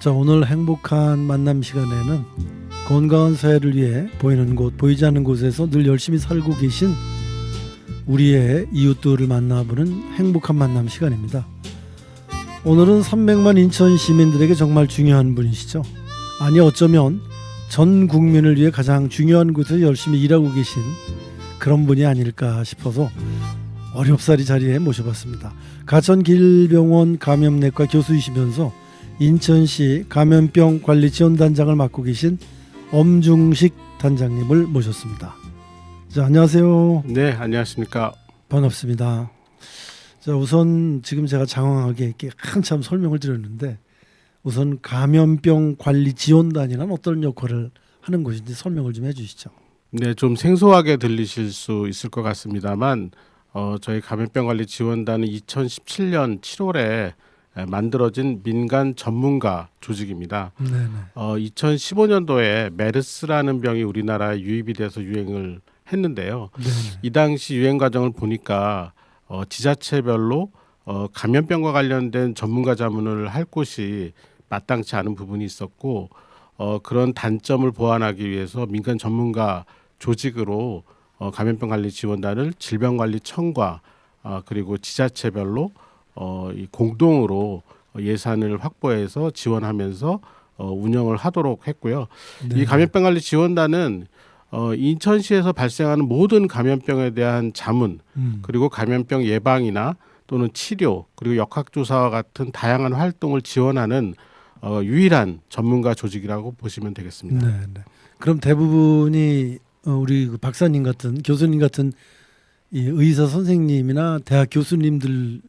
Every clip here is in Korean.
자, 오늘 행복한 만남 시간에는 건강한 사회를 위해 보이는 곳, 보이지 않는 곳에서 늘 열심히 살고 계신 우리의 이웃들을 만나보는 행복한 만남 시간입니다. 오늘은 300만 인천 시민들에게 정말 중요한 분이시죠. 아니 어쩌면 전 국민을 위해 가장 중요한 곳에서 열심히 일하고 계신 그런 분이 아닐까 싶어서 어렵사리 자리에 모셔봤습니다. 가천길병원 감염내과 교수이시면서 인천시 감염병 관리 지원단장을 맡고 계신 엄중식 단장님을 모셨습니다. 자, 안녕하세요. 네, 안녕하십니까. 반갑습니다. 자, 우선 지금 제가 장황하게 이렇게 한참 설명을 드렸는데 우선 감염병 관리 지원단이란 어떤 역할을 하는 곳인지 설명을 좀 해주시죠. 네, 좀 생소하게 들리실 수 있을 것 같습니다만 저희 감염병 관리 지원단은 2017년 7월에 만들어진 민간 전문가 조직입니다. 네네. 2015년도에 메르스라는 병이 우리나라에 유입이 돼서 유행을 했는데요. 네네. 이 당시 유행 과정을 보니까 지자체별로 감염병과 관련된 전문가 자문을 할 곳이 마땅치 않은 부분이 있었고 그런 단점을 보완하기 위해서 민간 전문가 조직으로 감염병 관리 지원단을 질병관리청과 그리고 지자체별로 이 공동으로 예산을 확보해서 지원하면서 운영을 하도록 했고요. 네. 이 감염병 관리 지원단은 인천시에서 발생하는 모든 감염병에 대한 자문 그리고 감염병 예방이나 또는 치료 그리고 역학조사와 같은 다양한 활동을 지원하는 유일한 전문가 조직이라고 보시면 되겠습니다. 네, 네. 그럼 대부분이 우리 그 박사님 같은 교수님 같은 이 의사 선생님이나 대학 교수님들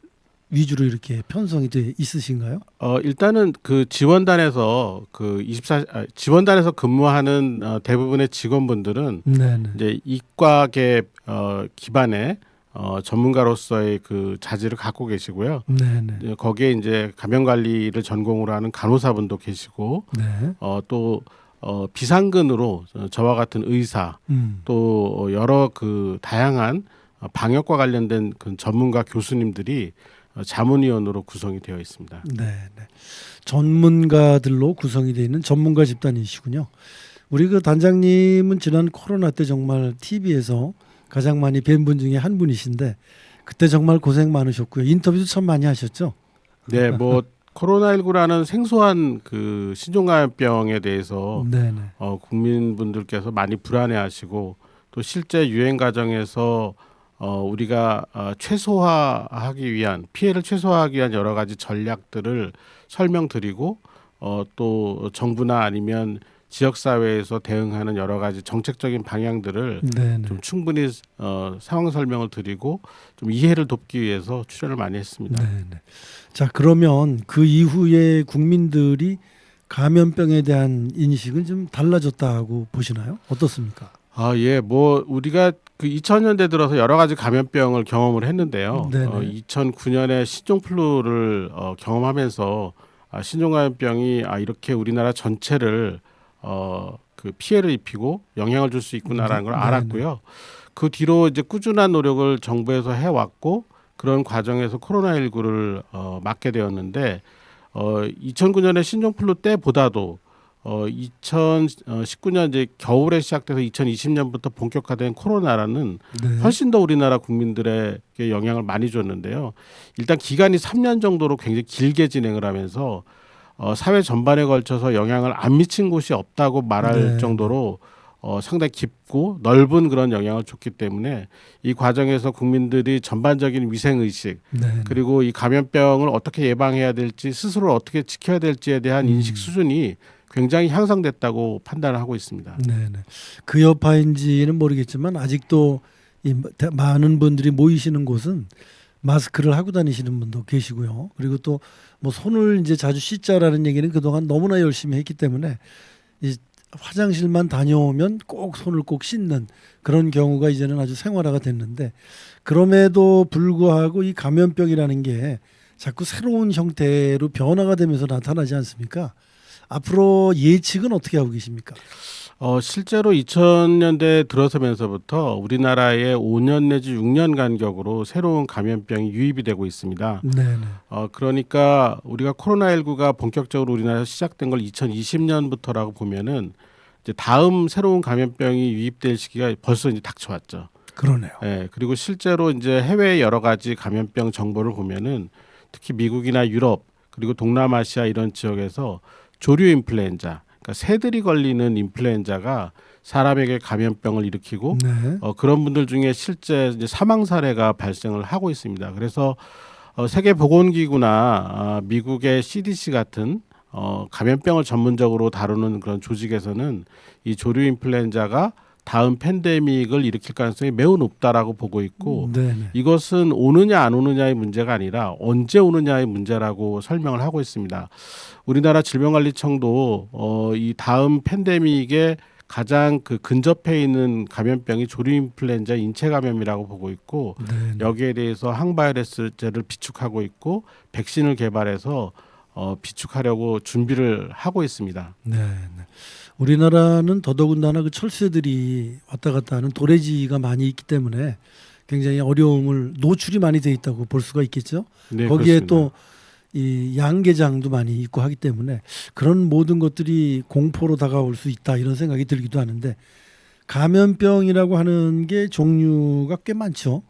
위주로 이렇게 편성이 돼 있으신가요? 일단은 그 지원단에서 지원단에서 근무하는 대부분의 직원분들은 네네. 이제 이과계 기반의 전문가로서의 그 자질을 갖고 계시고요. 네네. 거기에 이제 감염 관리를 전공으로 하는 간호사분도 계시고 네. 또 비상근으로 저와 같은 의사 또 여러 그 다양한 방역과 관련된 그 전문가 교수님들이 자문위원으로 구성이 되어 있습니다. 네, 네. 전문가들로 구성이 되어 있는 전문가 집단이시군요. 우리 그 단장님은 지난 코로나 때 정말 TV에서 가장 많이 뵌 분 중에 한 분이신데 그때 정말 고생 많으셨고요. 인터뷰도 참 많이 하셨죠. 네, 뭐 코로나19라는 생소한 그 신종감염병에 대해서 네네. 국민분들께서 많이 불안해하시고 또 실제 유행 과정에서 우리가 최소화하기 위한 피해를 최소화하기 위한 여러 가지 전략들을 설명드리고 또 정부나 아니면 지역 사회에서 대응하는 여러 가지 정책적인 방향들을 네네. 좀 충분히 상황 설명을 드리고 좀 이해를 돕기 위해서 출연을 많이 했습니다. 네네. 자, 그러면 그 이후에 국민들이 감염병에 대한 인식은 좀 달라졌다고 보시나요? 어떻습니까? 예, 뭐 우리가 그 2000년대 들어서 여러 가지 감염병을 경험을 했는데요. 네네. 2009년에 신종플루를 경험하면서 신종감염병이 이렇게 우리나라 전체를 그 피해를 입히고 영향을 줄 수 있구나라는 걸 네네. 알았고요. 그 뒤로 이제 꾸준한 노력을 정부에서 해왔고 그런 과정에서 코로나19를 맞게 되었는데 2009년에 신종플루 때보다도 2019년 이제 겨울에 시작돼서 2020년부터 본격화된 코로나라는 네. 훨씬 더 우리나라 국민들에게 영향을 많이 줬는데요. 일단 기간이 3년 정도로 굉장히 길게 진행을 하면서 사회 전반에 걸쳐서 영향을 안 미친 곳이 없다고 말할 네. 정도로 상당히 깊고 넓은 그런 영향을 줬기 때문에 이 과정에서 국민들이 전반적인 위생의식 네. 그리고 이 감염병을 어떻게 예방해야 될지 스스로 어떻게 지켜야 될지에 대한 인식 수준이 굉장히 향상됐다고 판단을 하고 있습니다. 네네. 그 여파인지는 모르겠지만 아직도 많은 분들이 모이시는 곳은 마스크를 하고 다니시는 분도 계시고요. 그리고 또 뭐 손을 이제 자주 씻자라는 얘기는 그동안 너무나 열심히 했기 때문에 이 화장실만 다녀오면 꼭 손을 꼭 씻는 그런 경우가 이제는 아주 생활화가 됐는데 그럼에도 불구하고 이 감염병이라는 게 자꾸 새로운 형태로 변화가 되면서 나타나지 않습니까? 앞으로 예측은 어떻게 하고 계십니까? 실제로 2000년대 들어서면서부터 우리나라에 5년 내지 6년 간격으로 새로운 감염병이 유입이 되고 있습니다. 네네. 그러니까 우리가 코로나19가 본격적으로 우리나라에서 시작된 걸 2020년부터라고 보면은 이제 다음 새로운 감염병이 유입될 시기가 벌써 이제 닥쳐왔죠. 그러네요. 예, 그리고 실제로 이제 해외 여러 가지 감염병 정보를 보면은 특히 미국이나 유럽 그리고 동남아시아 이런 지역에서 조류 인플루엔자, 그러니까 새들이 걸리는 인플루엔자가 사람에게 감염병을 일으키고 네. 그런 분들 중에 실제 이제 사망 사례가 발생을 하고 있습니다. 그래서 세계보건기구나 미국의 CDC 같은 감염병을 전문적으로 다루는 그런 조직에서는 이 조류 인플루엔자가 다음 팬데믹을 일으킬 가능성이 매우 높다라고 보고 있고 네네. 이것은 오느냐 안 오느냐의 문제가 아니라 언제 오느냐의 문제라고 설명을 하고 있습니다. 우리나라 질병관리청도 이 다음 팬데믹에 가장 그 근접해 있는 감염병이 조류인플루엔자 인체 감염이라고 보고 있고 네네. 여기에 대해서 항바이러스제를 비축하고 있고 백신을 개발해서 비축하려고 준비를 하고 있습니다. 네. 우리나라는 더더군다나 그 철새들이 왔다 갔다 하는 도래지가 많이 있기 때문에 굉장히 어려움을 노출이 많이 돼 있다고 볼 수가 있겠죠. 네, 거기에 그렇습니다. 또 이 양계장도 많이 있고 하기 때문에 그런 모든 것들이 공포로 다가올 수 있다 이런 생각이 들기도 하는데 감염병이라고 하는 게 종류가 꽤 많죠.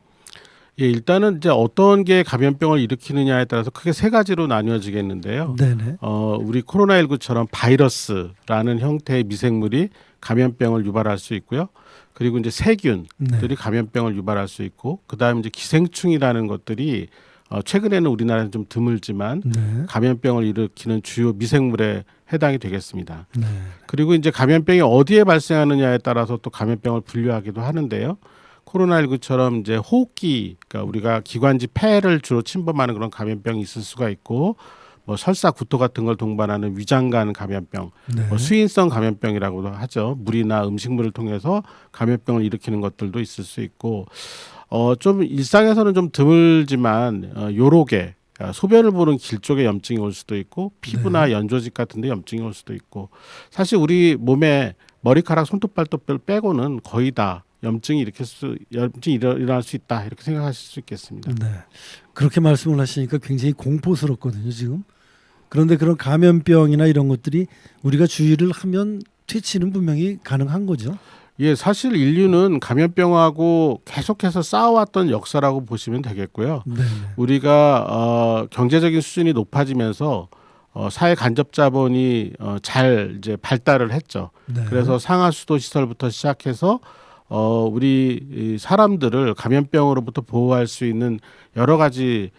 예, 일단은 이제 어떤 게 감염병을 일으키느냐에 따라서 크게 세 가지로 나뉘어지겠는데요. 네네. 우리 코로나19처럼 바이러스라는 형태의 미생물이 감염병을 유발할 수 있고요. 그리고 이제 세균들이 네. 감염병을 유발할 수 있고, 그다음에 이제 기생충이라는 것들이 최근에는 우리나라는 좀 드물지만 네. 감염병을 일으키는 주요 미생물에 해당이 되겠습니다. 네. 그리고 이제 감염병이 어디에 발생하느냐에 따라서 또 감염병을 분류하기도 하는데요. 코로나19처럼 이제 호흡기, 그러니까 우리가 기관지 폐를 주로 침범하는 그런 감염병이 있을 수가 있고, 뭐 설사, 구토 같은 걸 동반하는 위장관 감염병, 네. 뭐 수인성 감염병이라고도 하죠. 물이나 음식물을 통해서 감염병을 일으키는 것들도 있을 수 있고, 좀 일상에서는 좀 드물지만 요로게 소변을 보는 길 쪽에 염증이 올 수도 있고 피부나 연조직 같은데 염증이 올 수도 있고 사실 우리 몸에 머리카락, 손톱, 발톱을 빼고는 거의 다 염증이 일어날 수 있다 이렇게 생각하실 수 있겠습니다. 네. 그렇게 말씀을 하시니까 굉장히 공포스럽거든요, 지금. 그런데 그런 감염병이나 이런 것들이 우리가 주의를 하면 퇴치는 분명히 가능한 거죠. 예, 사실 인류는 감염병하고 계속해서 싸워왔던 역사라고 보시면 되겠고요. 네. 우리가 경제적인 수준이 높아지면서 사회 간접 자본이 잘 이제 발달을 했죠. 네. 그래서 상하수도 시설부터 시작해서 우리 이 사람들을 감염병으로부터 보호할 수 있는 여러 가지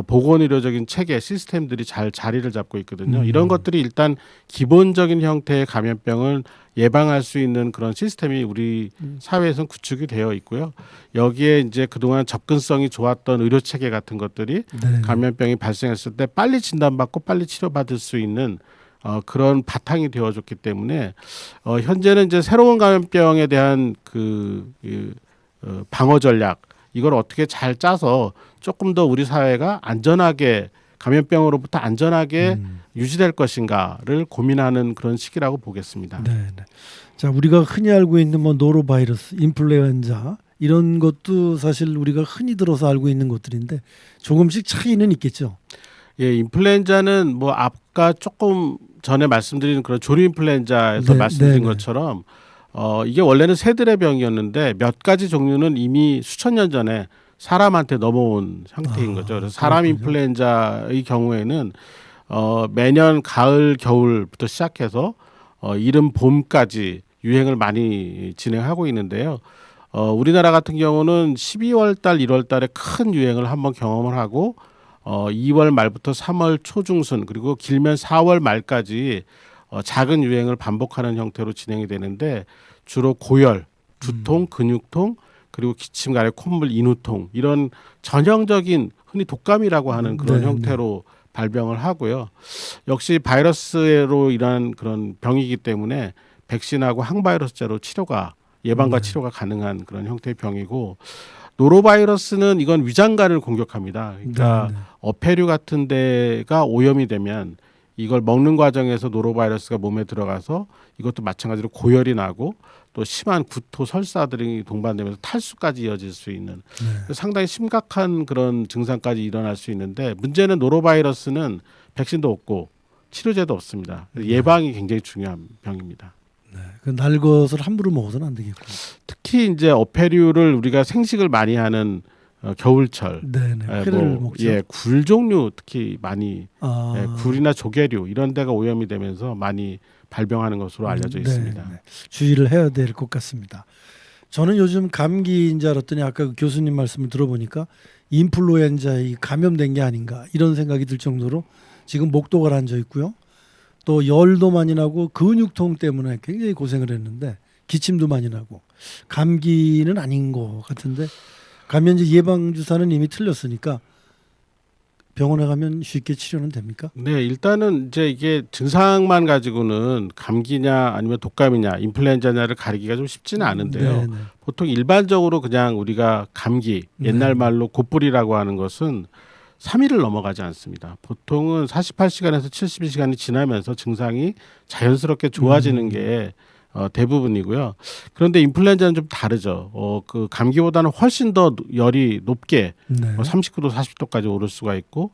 보건의료적인 체계 시스템들이 잘 자리를 잡고 있거든요. 이런 것들이 일단 기본적인 형태의 감염병을 예방할 수 있는 그런 시스템이 우리 사회에서는 구축이 되어 있고요. 여기에 이제 그동안 접근성이 좋았던 의료 체계 같은 것들이 네. 감염병이 발생했을 때 빨리 진단받고 빨리 치료받을 수 있는 그런 바탕이 되어줬기 때문에 현재는 이제 새로운 감염병에 대한 방어 전략 이걸 어떻게 잘 짜서 조금 더 우리 사회가 안전하게 감염병으로부터 안전하게 유지될 것인가를 고민하는 그런 시기라고 보겠습니다. 네. 네. 자, 우리가 흔히 알고 있는 뭐 노로바이러스, 인플루엔자 이런 것도 사실 우리가 흔히 들어서 알고 있는 것들인데 조금씩 차이는 있겠죠. 예, 인플루엔자는 뭐 아까 조금 전에 말씀드린 그런 조류 인플루엔자에서 네, 말씀드린 네, 네. 것처럼 이게 원래는 새들의 병이었는데 몇 가지 종류는 이미 수천 년 전에 사람한테 넘어온 형태인 거죠. 그래서 사람 그렇군요. 인플루엔자의 경우에는 매년 가을, 겨울부터 시작해서 이른 봄까지 유행을 많이 진행하고 있는데요. 우리나라 같은 경우는 12월 달, 1월 달에 큰 유행을 한번 경험을 하고 2월 말부터 3월 초중순 그리고 길면 4월 말까지 작은 유행을 반복하는 형태로 진행이 되는데 주로 고열, 두통, 근육통 그리고 기침, 가래, 콧물, 인후통 이런 전형적인 흔히 독감이라고 하는 그런 네, 형태로 발병을 하고요. 역시 바이러스로 인한 그런 병이기 때문에 백신하고 항바이러스제로 예방과 치료가 가능한 그런 형태의 병이고 노로바이러스는 이건 위장관을 공격합니다. 그러니까 네, 네. 어패류 같은 데가 오염이 되면 이걸 먹는 과정에서 노로바이러스가 몸에 들어가서 이것도 마찬가지로 고열이 나고 또 심한 구토, 설사들이 동반되면서 탈수까지 이어질 수 있는 상당히 심각한 그런 증상까지 일어날 수 있는데 문제는 노로바이러스는 백신도 없고 치료제도 없습니다. 예방이 굉장히 중요한 병입니다. 네. 그 날 것을 함부로 먹어서는 안 되겠고. 특히 이제 어패류를 우리가 생식을 많이 하는 겨울철, 네네. 회를 먹죠. 굴 종류 특히 많이 아, 굴이나 조개류 이런 데가 오염이 되면서 많이 발병하는 것으로 알려져 있습니다. 네. 주의를 해야 될 것 같습니다. 저는 요즘 감기인 줄 알았더니 아까 그 교수님 말씀을 들어보니까 인플루엔자에 감염된 게 아닌가 이런 생각이 들 정도로 지금 목도 가라앉아 있고요. 또 열도 많이 나고 근육통 때문에 굉장히 고생을 했는데 기침도 많이 나고 감기는 아닌 것 같은데 감염제 예방 주사는 이미 틀렸으니까 병원에 가면 쉽게 치료는 됩니까? 네, 일단은 이제 이게 증상만 가지고는 감기냐 아니면 독감이냐 인플루엔자냐를 가리기가 좀 쉽지는 않은데요. 네네. 보통 일반적으로 그냥 우리가 감기 옛날 말로 곧불이라고 하는 것은 3일을 넘어가지 않습니다. 보통은 48시간에서 72시간이 지나면서 증상이 자연스럽게 좋아지는 게 대부분이고요. 그런데 인플루엔자는 좀 다르죠. 그 감기보다는 훨씬 더 열이 높게 네. 39도, 40도까지 오를 수가 있고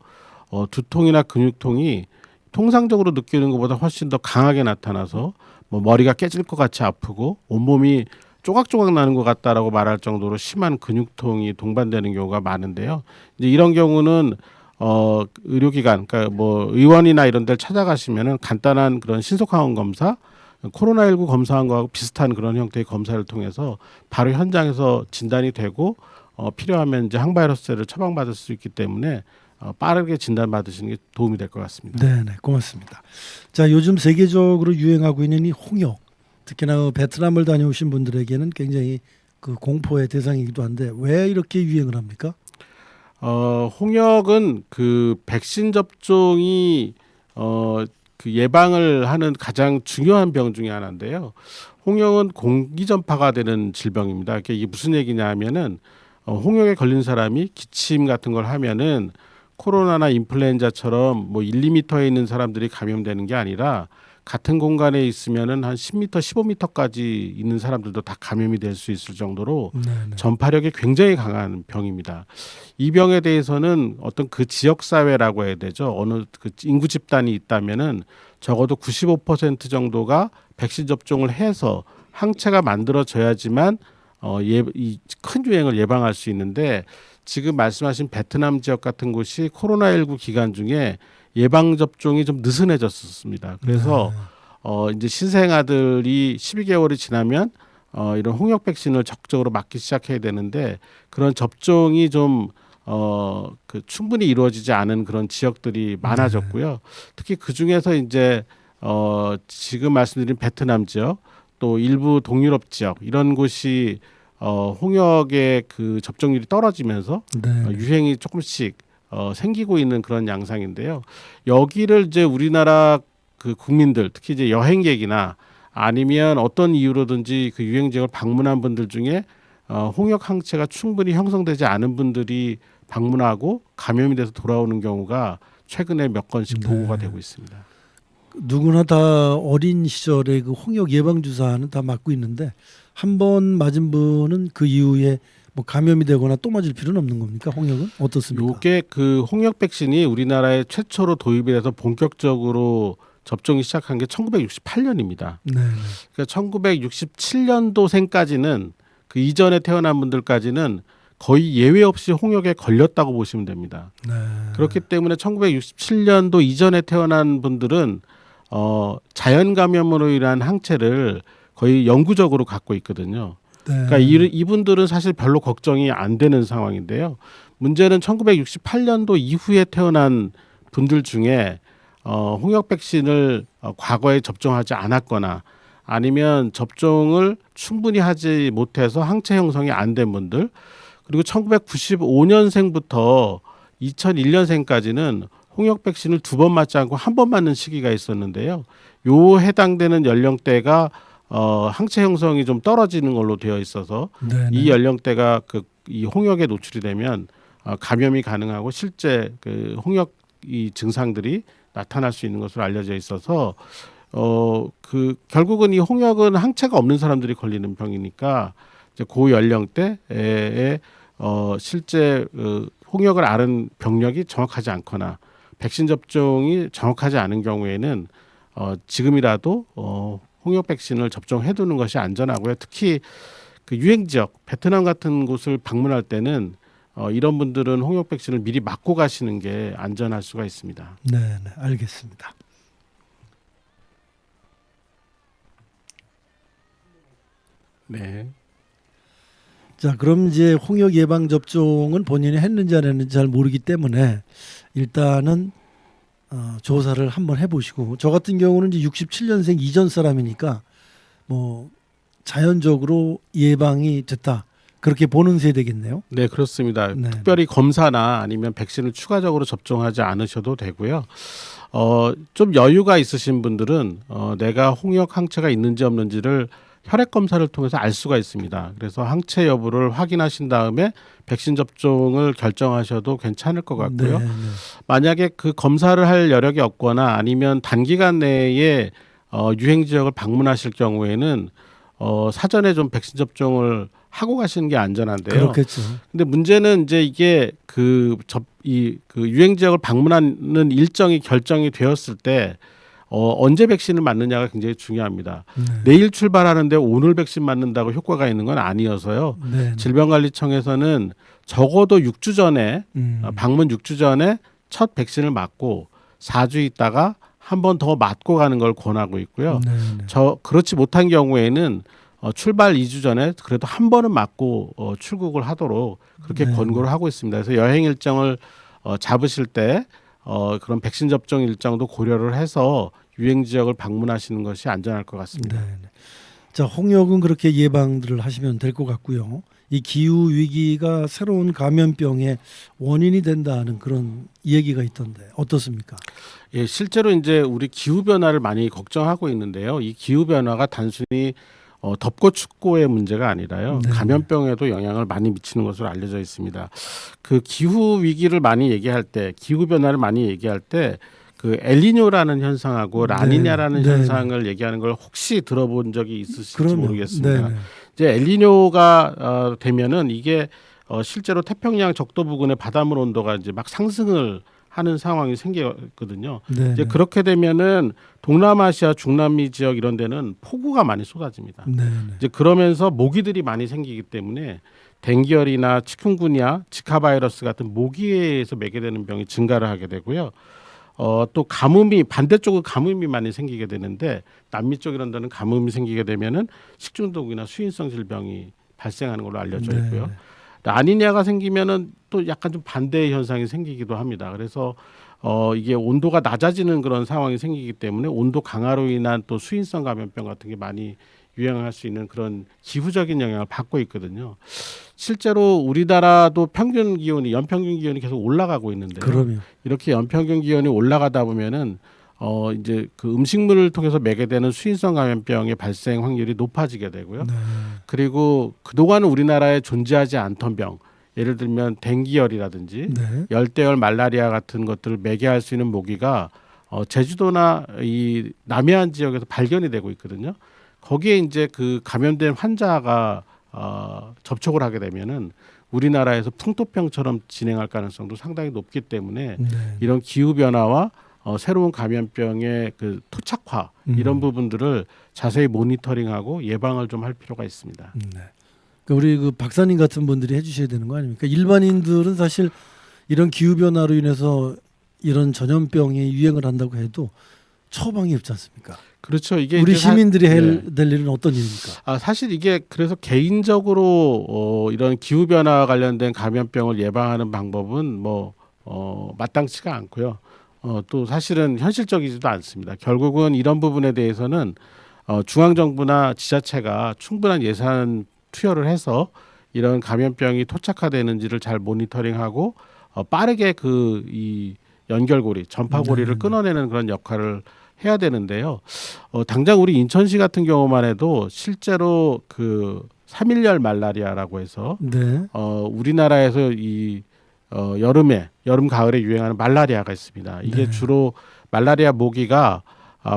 두통이나 근육통이 통상적으로 느끼는 것보다 훨씬 더 강하게 나타나서 뭐 머리가 깨질 것 같이 아프고 온몸이 조각조각 나는 것 같다라고 말할 정도로 심한 근육통이 동반되는 경우가 많은데요. 이제 이런 경우는 의료기관, 그러니까 뭐 의원이나 이런 데를 찾아가시면은 간단한 그런 신속항원 검사, 코로나19 검사한 거하고 비슷한 그런 형태의 검사를 통해서 바로 현장에서 진단이 되고 필요하면 이제 항바이러스제를 처방받을 수 있기 때문에 빠르게 진단받으시는 게 도움이 될 것 같습니다. 네, 고맙습니다. 자, 요즘 세계적으로 유행하고 있는 이 홍역, 특히나 베트남을 다녀오신 분들에게는 굉장히 그 공포의 대상이기도 한데 왜 이렇게 유행을 합니까? 홍역은 그 백신 접종이 그 예방을 하는 가장 중요한 병 중에 하나인데요. 홍역은 공기 전파가 되는 질병입니다. 이게 무슨 얘기냐면은 홍역에 걸린 사람이 기침 같은 걸 하면은 코로나나 인플루엔자처럼 뭐 1, 2m에 있는 사람들이 감염되는 게 아니라 같은 공간에 있으면은 한 10m, 15m까지 있는 사람들도 다 감염이 될 수 있을 정도로 네네. 전파력이 굉장히 강한 병입니다. 이 병에 대해서는 어떤 그 지역 사회라고 해야 되죠. 어느 그 인구 집단이 있다면은 적어도 95% 정도가 백신 접종을 해서 항체가 만들어져야지만 이 큰 유행을 예방할 수 있는데 지금 말씀하신 베트남 지역 같은 곳이 코로나19 기간 중에 예방 접종이 좀 느슨해졌습니다. 그래서 이제 신생아들이 12개월이 지나면 이런 홍역 백신을 적극적으로 맞기 시작해야 되는데 그런 접종이 좀 그 충분히 이루어지지 않은 그런 지역들이 많아졌고요. 특히 그 중에서 이제 지금 말씀드린 베트남 지역 또 일부 동유럽 지역 이런 곳이 홍역의 그 접종률이 떨어지면서 네. 유행이 조금씩 생기고 있는 그런 양상인데요. 여기를 이제 우리나라 그 국민들 특히 이제 여행객이나 아니면 어떤 이유로든지 그 유행 지역을 방문한 분들 중에 홍역 항체가 충분히 형성되지 않은 분들이 방문하고 감염이 돼서 돌아오는 경우가 최근에 몇 건씩 보고가 되고 있습니다. 누구나 다 어린 시절에 그 홍역 예방 주사는 다 맞고 있는데 한 번 맞은 분은 그 이후에 뭐 감염이 되거나 또 맞을 필요는 없는 겁니까? 홍역은 어떻습니까? 이게 그 홍역 백신이 우리나라에 최초로 도입이 돼서 본격적으로 접종이 시작한 게 1968년입니다. 네. 그러니까 1967년도생까지는 그 이전에 태어난 분들까지는 거의 예외 없이 홍역에 걸렸다고 보시면 됩니다. 네. 그렇기 때문에 1967년도 이전에 태어난 분들은 자연 감염으로 인한 항체를 거의 영구적으로 갖고 있거든요. 네. 그러니까 이분들은 사실 별로 걱정이 안 되는 상황인데요. 문제는 1968년도 이후에 태어난 분들 중에 홍역 백신을 과거에 접종하지 않았거나 아니면 접종을 충분히 하지 못해서 항체 형성이 안 된 분들 그리고 1995년생부터 2001년생까지는 홍역 백신을 2번 맞지 않고 1번 맞는 시기가 있었는데요. 요 해당되는 연령대가 항체 형성이 좀 떨어지는 걸로 되어 있어서 네네. 이 연령대가 이 홍역에 노출이 되면 감염이 가능하고 실제 그 홍역 이 증상들이 나타날 수 있는 것으로 알려져 있어서 그 결국은 이 홍역은 항체가 없는 사람들이 걸리는 병이니까 이제 고연령대에 실제 홍역을 앓은 병력이 정확하지 않거나 백신 접종이 정확하지 않은 경우에는 지금이라도 홍역 백신을 접종해두는 것이 안전하고요. 특히 그 유행 지역 베트남 같은 곳을 방문할 때는 이런 분들은 홍역 백신을 미리 맞고 가시는 게 안전할 수가 있습니다. 네, 네, 알겠습니다. 네. 자, 그럼 이제 홍역 예방 접종은 본인이 했는지 안 했는지 잘 모르기 때문에 일단은 조사를 한번 해보시고, 저 같은 경우는 이제 67년생 이전 사람이니까 뭐 자연적으로 예방이 됐다, 그렇게 보는 세대겠네요. 네, 그렇습니다. 네. 특별히 검사나 아니면 백신을 추가적으로 접종하지 않으셔도 되고요. 좀 여유가 있으신 분들은 내가 홍역 항체가 있는지 없는지를 혈액 검사를 통해서 알 수가 있습니다. 그래서 항체 여부를 확인하신 다음에 백신 접종을 결정하셔도 괜찮을 것 같고요. 네, 네. 만약에 그 검사를 할 여력이 없거나 아니면 단기간 내에 유행 지역을 방문하실 경우에는 사전에 좀 백신 접종을 하고 가시는 게 안전한데요. 그렇겠죠. 근데 문제는 이제 이게 그 유행 지역을 방문하는 일정이 결정이 되었을 때 언제 백신을 맞느냐가 굉장히 중요합니다. 네. 내일 출발하는데 오늘 백신 맞는다고 효과가 있는 건 아니어서요. 네. 질병관리청에서는 적어도 6주 전에 방문 6주 전에 첫 백신을 맞고 4주 있다가 한 번 더 맞고 가는 걸 권하고 있고요. 네, 네. 그렇지 못한 경우에는 출발 2주 전에 그래도 한 번은 맞고 출국을 하도록 그렇게 네. 권고를 하고 있습니다. 그래서 여행 일정을 잡으실 때 그런 백신 접종 일정도 고려를 해서 유행 지역을 방문하시는 것이 안전할 것 같습니다. 네, 네. 자, 홍역은 그렇게 예방들을 하시면 될 것 같고요. 이 기후 위기가 새로운 감염병의 원인이 된다는 그런 얘기가 있던데 어떻습니까? 예, 실제로 이제 우리 기후 변화를 많이 걱정하고 있는데요. 이 기후 변화가 단순히 덥고 춥고의 문제가 아니라요. 네. 감염병에도 영향을 많이 미치는 것으로 알려져 있습니다. 그 기후 위기를 많이 얘기할 때, 기후 변화를 많이 얘기할 때, 그 엘니뇨라는 현상하고 라니냐라는 네. 현상을 얘기하는 걸 혹시 들어본 적이 있으실지 그럼요. 모르겠습니다. 네, 네. 이제 엘니뇨가 되면은 이게 실제로 태평양 적도 부근의 바닷물 온도가 이제 막 상승을 하는 상황이 생기거든요. 네, 이제 네. 그렇게 되면은 동남아시아, 중남미 지역 이런 데는 폭우가 많이 쏟아집니다. 네, 네. 이제 그러면서 모기들이 많이 생기기 때문에 댕기열이나 치kun구냐, 지카 바이러스 같은 모기에서 매게 되는 병이 증가를 하게 되고요. 또 가뭄이 반대쪽은 가뭄이 많이 생기게 되는데 남미 쪽 이런 데는 가뭄이 생기게 되면은 식중독이나 수인성 질병이 발생하는 걸로 알려져 있고요. 네. 라니냐가 생기면은 또 약간 좀 반대의 현상이 생기기도 합니다. 그래서 이게 온도가 낮아지는 그런 상황이 생기기 때문에 온도 강화로 인한 또 수인성 감염병 같은 게 많이 유행할 수 있는 그런 기후적인 영향을 받고 있거든요. 실제로 우리나라도 평균 기온이 연평균 기온이 계속 올라가고 있는데요. 그럼요. 이렇게 연평균 기온이 올라가다 보면은 이제 그 음식물을 통해서 매게 되는 수인성 감염병의 발생 확률이 높아지게 되고요. 네. 그리고 그동안은 우리나라에 존재하지 않던 병, 예를 들면 댕기열이라든지 네. 열대열 말라리아 같은 것들을 매게 할 수 있는 모기가 제주도나 이 남해안 지역에서 발견이 되고 있거든요. 거기에 이제 그 감염된 환자가 접촉을 하게 되면은 우리나라에서 풍토병처럼 진행할 가능성도 상당히 높기 때문에 네. 이런 기후 변화와 새로운 감염병의 그 토착화 이런 부분들을 자세히 모니터링하고 예방을 좀 할 필요가 있습니다. 네. 그러니까 우리 그 박사님 같은 분들이 해주셔야 되는 거 아닙니까? 일반인들은 사실 이런 기후 변화로 인해서 이런 전염병이 유행을 한다고 해도 처방이 없지 않습니까? 그렇죠. 이게 우리 이제 시민들이 해야 네. 될 일은 어떤 일입니까? 사실 이게 그래서 개인적으로 이런 기후 변화와 관련된 감염병을 예방하는 방법은 뭐 마땅치가 않고요. 또 사실은 현실적이지도 않습니다. 결국은 이런 부분에 대해서는 중앙 정부나 지자체가 충분한 예산 투여를 해서 이런 감염병이 토착화되는지를 잘 모니터링하고 빠르게 그 이 연결고리, 전파고리를 네. 끊어내는 그런 역할을 해야 되는데요. 당장 우리 인천시 같은 경우만 해도 실제로 그 3.1열 말라리아라고 해서 네. 우리나라에서 이 여름 가을에 유행하는 말라리아가 있습니다. 이게 네. 주로 말라리아 모기가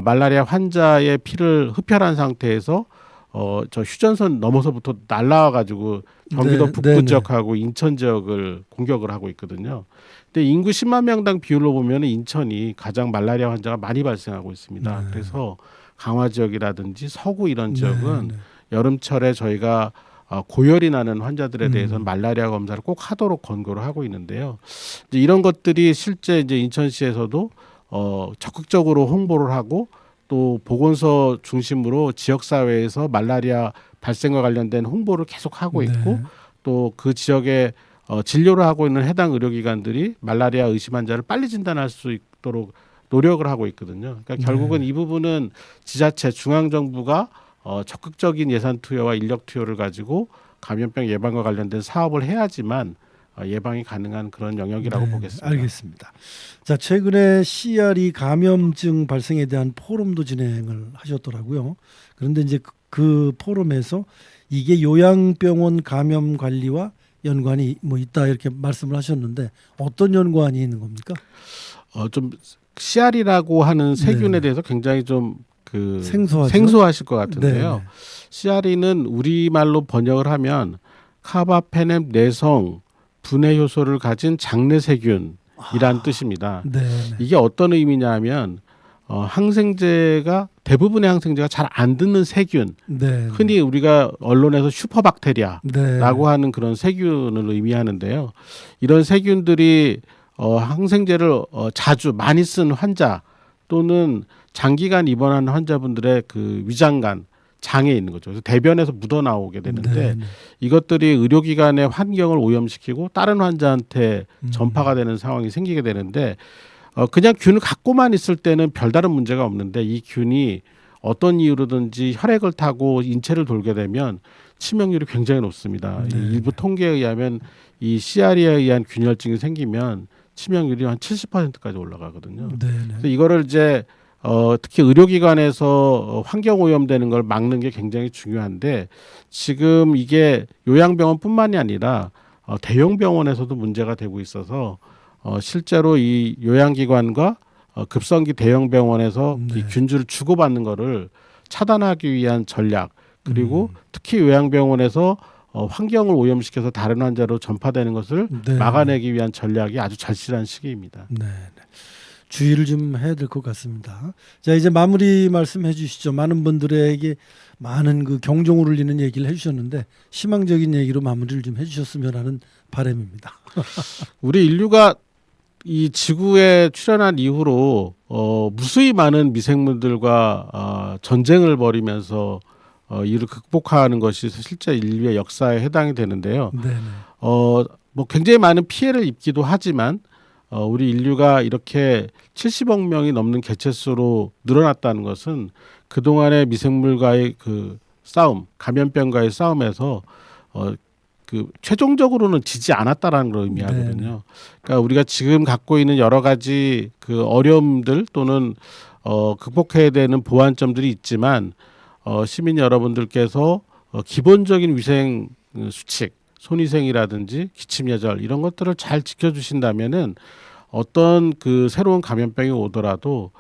말라리아 환자의 피를 흡혈한 상태에서 저 휴전선 넘어서부터 날라와 가지고 경기도 네, 북부 네네. 지역하고 인천 지역을 공격을 하고 있거든요. 근데 인구 10만 명당 비율로 보면 인천이 가장 말라리아 환자가 많이 발생하고 있습니다. 네. 그래서 강화 지역이라든지 서구 이런 네, 지역은 네. 여름철에 저희가 고열이 나는 환자들에 대해서는 음. 말라리아 검사를 꼭 하도록 권고를 하고 있는데요. 이제 이런 것들이 실제 이제 인천시에서도 적극적으로 홍보를 하고 또 보건소 중심으로 지역 사회에서 말라리아 발생과 관련된 홍보를 계속 하고 있고 네. 또 그 지역에 진료를 하고 있는 해당 의료기관들이 말라리아 의심 환자를 빨리 진단할 수 있도록 노력을 하고 있거든요. 그러니까 결국은 네. 이 부분은 지자체 중앙 정부가 적극적인 예산 투여와 인력 투여를 가지고 감염병 예방과 관련된 사업을 해야지만 예방이 가능한 그런 영역이라고 네, 보겠습니다. 알겠습니다. 자, 최근에 CRE 감염증 발생에 대한 포럼도 진행을 하셨더라고요. 그런데 이제 그 포럼에서 이게 요양병원 감염 관리와 연관이 뭐 있다 이렇게 말씀을 하셨는데 어떤 연관이 있는 겁니까? 좀 CR이라고 하는 세균에 네. 대해서 굉장히 좀 생소하죠? 생소하실 것 같은데요. 네. CR이는 우리말로 번역을 하면 카바페넴 내성 분해 효소를 가진 장내 세균이란 뜻입니다. 네. 이게 어떤 의미냐면 항생제가 대부분의 항생제가 잘 안 듣는 세균, 네. 흔히 우리가 언론에서 슈퍼박테리아라고 네. 하는 그런 세균을 의미하는데요. 이런 세균들이 항생제를 자주 많이 쓴 환자 또는 장기간 입원하는 환자분들의 그 위장관 장에 있는 거죠. 그래서 대변에서 묻어 나오게 되는데 네. 이것들이 의료기관의 환경을 오염시키고 다른 환자한테 전파가 되는 상황이 생기게 되는데 그냥 균을 갖고만 있을 때는 별다른 문제가 없는데 이 균이 어떤 이유로든지 혈액을 타고 인체를 돌게 되면 치명률이 굉장히 높습니다. 네. 일부 통계에 의하면 이 CR에 의한 균열증이 생기면 치명률이 한 70%까지 올라가거든요. 네. 그래서 이거를 이제 특히 의료기관에서 환경 오염되는 걸 막는 게 굉장히 중요한데 지금 이게 요양병원뿐만이 아니라 대형 병원에서도 문제가 되고 있어서 실제로 이 요양기관과 급성기 대형 병원에서 네. 이 균주를 주고받는 거를 차단하기 위한 전략 그리고 특히 요양병원에서 환경을 오염시켜서 다른 환자로 전파되는 것을 네. 막아내기 위한 전략이 아주 절실한 시기입니다. 네. 주의를 좀 해야 될 것 같습니다. 자, 이제 마무리 말씀해 주시죠. 많은 분들에게 많은 그 경종을 울리는 얘기를 해주셨는데 희망적인 얘기로 마무리를 좀 해주셨으면 하는 바람입니다. 우리 인류가 이 지구에 출현한 이후로 무수히 많은 미생물들과 전쟁을 벌이면서 이를 극복하는 것이 실제 인류의 역사에 해당이 되는데요. 네. 뭐 굉장히 많은 피해를 입기도 하지만 우리 인류가 이렇게 70억 명이 넘는 개체수로 늘어났다는 것은 그동안의 미생물과의 그 싸움, 감염병과의 싸움에서 그 최종적으로는 지지 않았다라는 걸 의미하거든요. 그러니까 우리가 지금 갖고 있는 여러 가지 그 어려움들 또는 극복해야 되는 보완점들이 있지만 시민 여러분들께서 기본적인 위생 수칙, 손위생이라든지 기침 예절 이런 것들을 잘 지켜주신다면은 어떤 그 새로운 감염병이 오더라도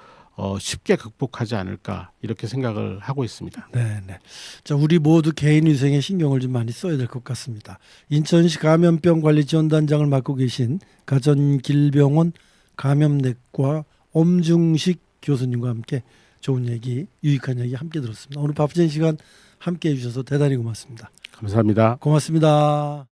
쉽게 극복하지 않을까 이렇게 생각을 하고 있습니다. 네. 자, 우리 모두 개인 위생에 신경을 좀 많이 써야 될 것 같습니다. 인천시 감염병 관리 지원단장을 맡고 계신 가전길병원 감염내과 엄중식 교수님과 함께 좋은 얘기, 유익한 얘기 함께 들었습니다. 오늘 바쁘신 시간 함께 해주셔서 대단히 고맙습니다. 감사합니다. 고맙습니다.